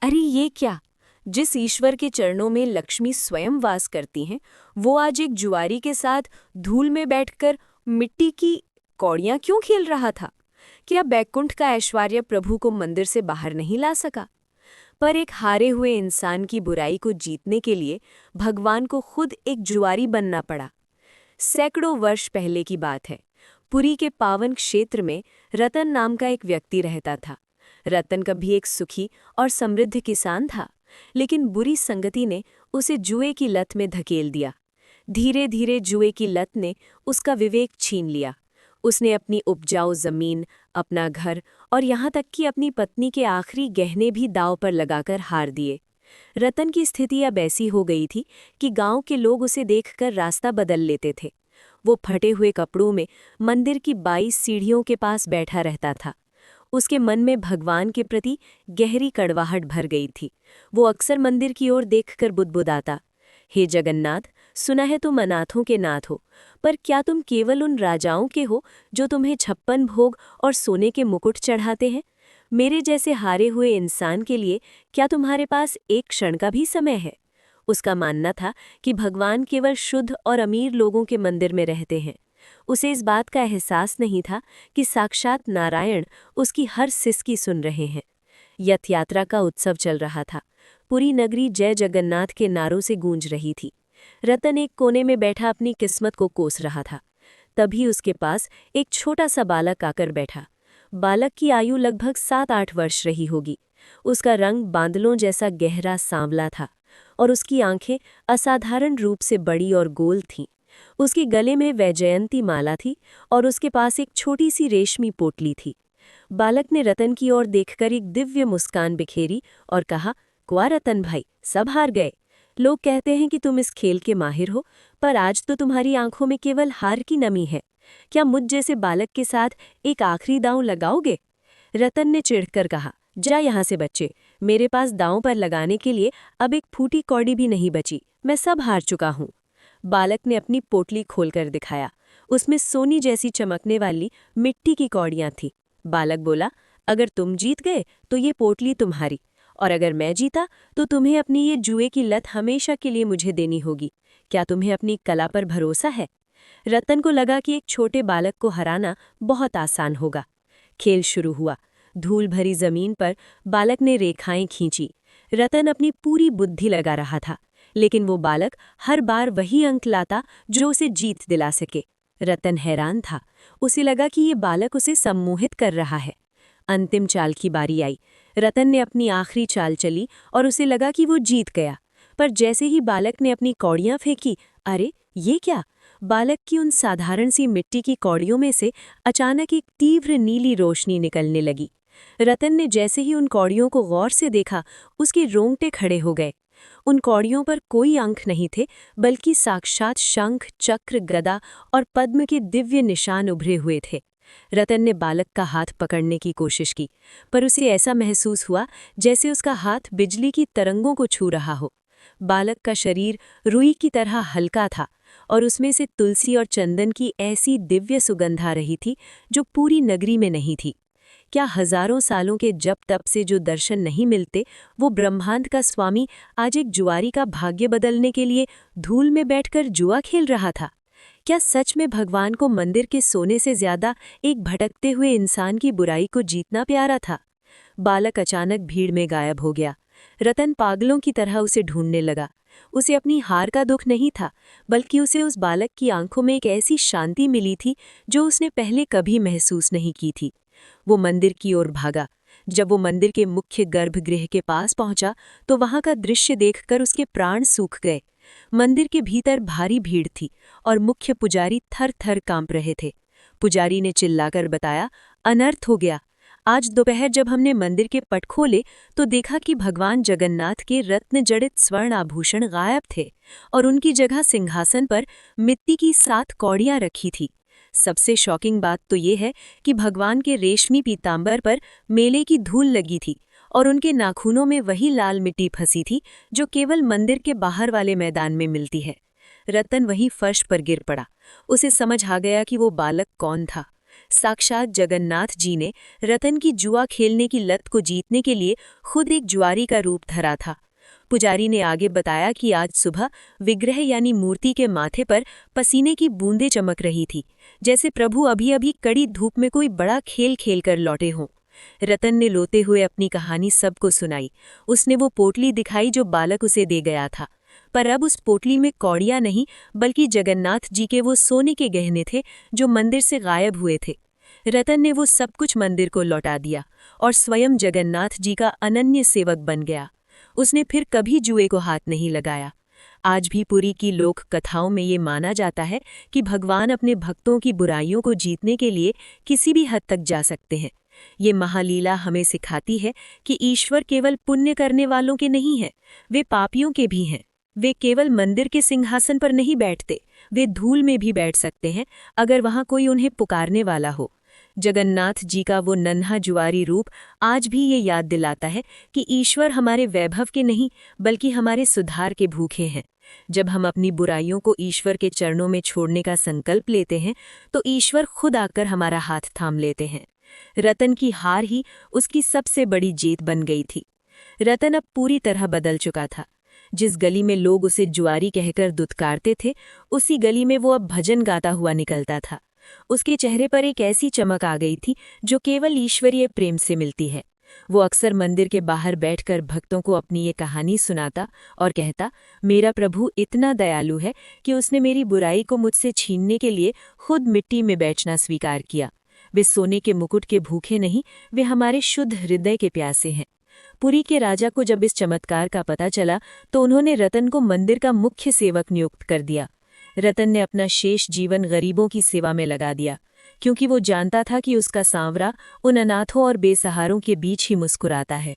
अरे ये क्या! जिस ईश्वर के चरणों में लक्ष्मी स्वयं वास करती हैं, वो आज एक जुआरी के साथ धूल में बैठकर मिट्टी की कौड़ियां क्यों खेल रहा था? क्या बैकुंठ का ऐश्वर्य प्रभु को मंदिर से बाहर नहीं ला सका? पर एक हारे हुए इंसान की बुराई को जीतने के लिए भगवान को खुद एक जुआरी बनना पड़ा। सैकड़ों वर्ष पहले की बात है। पुरी के पावन क्षेत्र में रतन नाम का एक व्यक्ति रहता था। रतन कभी एक सुखी और समृद्ध किसान था, लेकिन बुरी संगति ने उसे जुए की लत में धकेल दिया। धीरे धीरे जुए की लत ने उसका विवेक छीन लिया। उसने अपनी उपजाऊ जमीन, अपना घर और यहाँ तक कि अपनी पत्नी के आखिरी गहने भी दांव पर लगाकर हार दिए। रतन की स्थिति अब ऐसी हो गई थी कि गांव के लोग उसे देखकर रास्ता बदल लेते थे। वो फटे हुए कपड़ों में मंदिर की 22 सीढ़ियों के पास बैठा रहता था। उसके मन में भगवान के प्रति गहरी कड़वाहट भर गई थी। वो अक्सर मंदिर की ओर देखकर बुदबुदाता, हे जगन्नाथ, सुना है तुम अनाथों के नाथ हो, पर क्या तुम केवल उन राजाओं के हो जो तुम्हें 56 भोग और सोने के मुकुट चढ़ाते हैं? मेरे जैसे हारे हुए इंसान के लिए क्या तुम्हारे पास एक क्षण का भी समय है? उसका मानना था कि भगवान केवल शुद्ध और अमीर लोगों के मंदिर में रहते हैं। उसे इस बात का एहसास नहीं था कि साक्षात नारायण उसकी हर सिसकी सुन रहे हैं। यथ यात्रा का उत्सव चल रहा था। पूरी नगरी जय जगन्नाथ के नारों से गूंज रही थी। रतन एक कोने में बैठा अपनी किस्मत को कोस रहा था। तभी उसके पास एक छोटा सा बालक आकर बैठा। बालक की आयु लगभग 7-8 वर्ष रही होगी। उसका रंग बादलों जैसा गहरा सांवला था और उसकी आंखें असाधारण रूप से बड़ी और गोल थीं। उसके गले में वैजयंती माला थी और उसके पास एक छोटी सी रेशमी पोटली थी। बालक ने रतन की ओर देखकर एक दिव्य मुस्कान बिखेरी और कहा, क्वा रतन भाई, सब हार गए। लोग कहते हैं कि तुम इस खेल के माहिर हो, पर आज तो तुम्हारी आंखों में केवल हार की नमी है। क्या मुझ जैसे बालक के साथ एक आखिरी दांव लगाओगे? रतन ने चिढ़कर कहा, जा यहाँ से बच्चे, मेरे पास दांव पर लगाने के लिए अब एक फूटी कौड़ी भी नहीं बची। मैं सब हार चुका हूँ। बालक ने अपनी पोटली खोलकर दिखाया। उसमें सोनी जैसी चमकने वाली मिट्टी की कौड़ियाँ थीं। बालक बोला, अगर तुम जीत गए तो ये पोटली तुम्हारी, और अगर मैं जीता तो तुम्हें अपनी ये जुए की लत हमेशा के लिए मुझे देनी होगी। क्या तुम्हें अपनी कला पर भरोसा है? रतन को लगा कि एक छोटे बालक को हराना बहुत आसान होगा। खेल शुरू हुआ। धूल भरी जमीन पर बालक ने रेखाएं खींची। रतन अपनी पूरी बुद्धि लगा रहा था, लेकिन वो बालक हर बार वही अंक लाता जो उसे जीत दिला सके। रतन हैरान था। उसे लगा कि ये बालक उसे सम्मोहित कर रहा है। अंतिम चाल की बारी आई। रतन ने अपनी आखिरी चाल चली और उसे लगा कि वो जीत गया। पर जैसे ही बालक ने अपनी कौड़ियां फेंकी, अरे ये क्या! बालक की उन साधारण सी मिट्टी की कौड़ियों में से अचानक एक तीव्र नीली रोशनी निकलने लगी। रतन ने जैसे ही उन कौड़ियों को गौर से देखा, उसके रोंगटे खड़े हो गए। उन कौड़ियों पर कोई अंक नहीं थे, बल्कि साक्षात शंख, चक्र, गदा और पद्म के दिव्य निशान उभरे हुए थे। रतन ने बालक का हाथ पकड़ने की कोशिश की, पर उसे ऐसा महसूस हुआ जैसे उसका हाथ बिजली की तरंगों को छू रहा हो। बालक का शरीर रुई की तरह हल्का था और उसमें से तुलसी और चंदन की ऐसी दिव्य सुगंध आ रही थी जो पूरी नगरी में नहीं थी। क्या हजारों सालों के जप तप से जो दर्शन नहीं मिलते, वो ब्रह्मांड का स्वामी आज एक जुआरी का भाग्य बदलने के लिए धूल में बैठकर जुआ खेल रहा था? क्या सच में भगवान को मंदिर के सोने से ज्यादा एक भटकते हुए इंसान की बुराई को जीतना प्यारा था? बालक अचानक भीड़ में गायब हो गया। रतन पागलों की तरह उसे ढूंढने लगा। उसे अपनी हार का दुख नहीं था, बल्कि उसे उस बालक की आंखों में एक ऐसी शांति मिली थी जो उसने पहले कभी महसूस नहीं की थी। वो मंदिर की ओर भागा। जब वो मंदिर के मुख्य गर्भगृह के पास पहुंचा, तो वहां का दृश्य देखकर उसके प्राण सूख गए। मंदिर के भीतर भारी भीड़ थी और मुख्य पुजारी थर-थर कांप रहे थे। पुजारी ने चिल्लाकर बताया, अनर्थ हो गया। आज दोपहर जब हमने मंदिर के पट खोले तो देखा कि भगवान जगन्नाथ के रत्न जड़ित स्वर्ण आभूषण गायब थे और उनकी जगह सिंहासन पर मिट्टी की 7 कौड़ियां रखी थी। सबसे शॉकिंग बात तो ये है कि भगवान के रेशमी पीतांबर पर मेले की धूल लगी थी और उनके नाखूनों में वही लाल मिट्टी फंसी थी जो केवल मंदिर के बाहर वाले मैदान में मिलती है। रतन वहीं फर्श पर गिर पड़ा। उसे समझ आ गया कि वो बालक कौन था। साक्षात जगन्नाथ जी ने रतन की जुआ खेलने की लत को जीतने के लिए खुद एक जुआरी का रूप धरा था। पुजारी ने आगे बताया कि आज सुबह विग्रह यानी मूर्ति के माथे पर पसीने की बूंदें चमक रही थी, जैसे प्रभु अभी अभी कड़ी धूप में कोई बड़ा खेल खेल कर लौटे हों। रतन ने रोते हुए अपनी कहानी सबको सुनाई। उसने वो पोटली दिखाई जो बालक उसे दे गया था, पर अब उस पोटली में कौड़ियां नहीं बल्कि जगन्नाथ जी के वो सोने के गहने थे जो मंदिर से गायब हुए थे। रतन ने वो सब कुछ मंदिर को लौटा दिया और स्वयं जगन्नाथ जी का अनन्य सेवक बन गया। उसने फिर कभी जुए को हाथ नहीं लगाया। आज भी पुरी की लोक कथाओं में ये माना जाता है कि भगवान अपने भक्तों की बुराइयों को जीतने के लिए किसी भी हद तक जा सकते हैं। ये महालीला हमें सिखाती है कि ईश्वर केवल पुण्य करने वालों के नहीं हैं, वे पापियों के भी हैं। वे केवल मंदिर के सिंहासन पर नहीं बैठते, वे धूल में भी बैठ सकते हैं अगर वहां कोई उन्हें पुकारने वाला हो। जगन्नाथ जी का वो नन्हा जुआरी रूप आज भी ये याद दिलाता है कि ईश्वर हमारे वैभव के नहीं बल्कि हमारे सुधार के भूखे हैं। जब हम अपनी बुराइयों को ईश्वर के चरणों में छोड़ने का संकल्प लेते हैं तो ईश्वर खुद आकर हमारा हाथ थाम लेते हैं। रतन की हार ही उसकी सबसे बड़ी जीत बन गई थी। रतन अब पूरी तरह बदल चुका था। जिस गली में लोग उसे जुआरी कहकर दुत्कारते थे, उसी गली में वो अब भजन गाता हुआ निकलता था। उसके चेहरे पर एक ऐसी चमक आ गई थी जो केवल ईश्वरीय प्रेम से मिलती है। वो अक्सर मंदिर के बाहर बैठकर भक्तों को अपनी ये कहानी सुनाता और कहता, मेरा प्रभु इतना दयालु है कि उसने मेरी बुराई को मुझसे छीनने के लिए खुद मिट्टी में बैठना स्वीकार किया। वे सोने के मुकुट के भूखे नहीं, वे हमारे शुद्ध हृदय के प्यासे हैं। पुरी के राजा को जब इस चमत्कार का पता चला तो उन्होंने रतन को मंदिर का मुख्य सेवक नियुक्त कर दिया। रतन ने अपना शेष जीवन गरीबों की सेवा में लगा दिया, क्योंकि वो जानता था कि उसका सांवरा उन अनाथों और बेसहारों के बीच ही मुस्कुराता है।